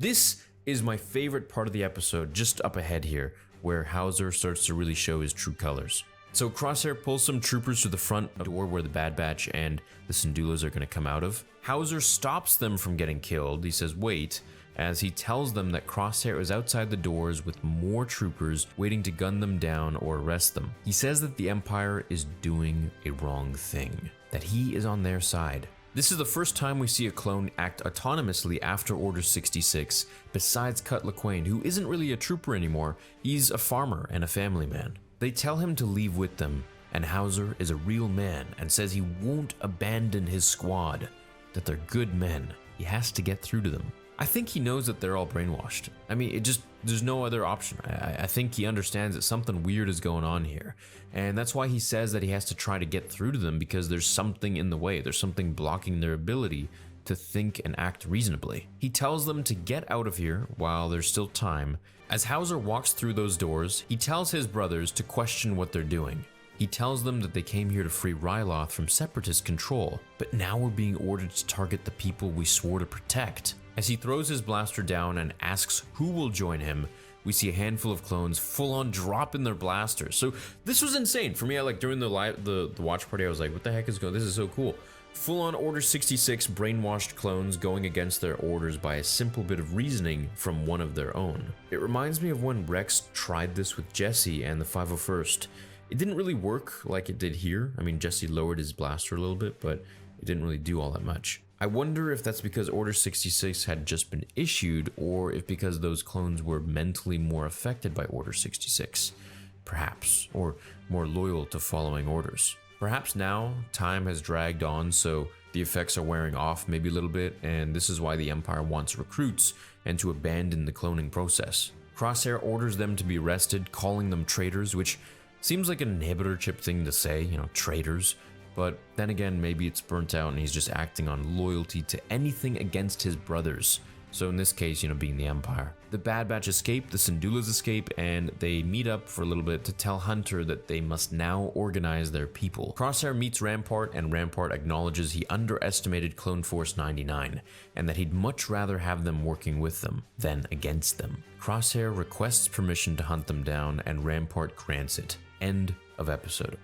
This is my favorite part of the episode, just up ahead here, where Hauser starts to really show his true colors. So Crosshair pulls some troopers to the front door where the Bad Batch and the Syndulas are going to come out of. Hauser stops them from getting killed. He says, wait, as he tells them that Crosshair is outside the doors with more troopers waiting to gun them down or arrest them. He says that the Empire is doing a wrong thing, that he is on their side. This is the first time we see a clone act autonomously after Order 66, besides Cut Lawquane, who isn't really a trooper anymore. He's a farmer and a family man. They tell him to leave with them, and Hauser is a real man and says he won't abandon his squad, that they're good men. He has to get through to them. I think he knows that they're all brainwashed. I mean, there's no other option. I think he understands that something weird is going on here. And that's why he says that he has to try to get through to them, because there's something in the way. There's something blocking their ability to think and act reasonably. He tells them to get out of here while there's still time. As Hauser walks through those doors, he tells his brothers to question what they're doing. He tells them that they came here to free Ryloth from Separatist control, but now we're being ordered to target the people we swore to protect. As he throws his blaster down and asks who will join him, we see a handful of clones full on dropping their blasters. So this was insane for me. During the watch party, I was like, what the heck is going on? This is so cool. Full on Order 66 brainwashed clones going against their orders by a simple bit of reasoning from one of their own. It reminds me of when Rex tried this with Jesse and the 501st. It didn't really work like it did here. I mean, Jesse lowered his blaster a little bit, but it didn't really do all that much. I wonder if that's because Order 66 had just been issued, or if because those clones were mentally more affected by Order 66, perhaps, or more loyal to following orders. Perhaps now time has dragged on, so the effects are wearing off maybe a little bit, and this is why the Empire wants recruits and to abandon the cloning process. Crosshair orders them to be arrested, calling them traitors, which seems like an inhibitor chip thing to say, traitors. But then again, maybe it's burnt out and he's just acting on loyalty to anything against his brothers. So in this case, being the Empire. The Bad Batch escape, the Syndulas escape, and they meet up for a little bit to tell Hunter that they must now organize their people. Crosshair meets Rampart, and Rampart acknowledges he underestimated Clone Force 99, and that he'd much rather have them working with them than against them. Crosshair requests permission to hunt them down, and Rampart grants it. End of episode.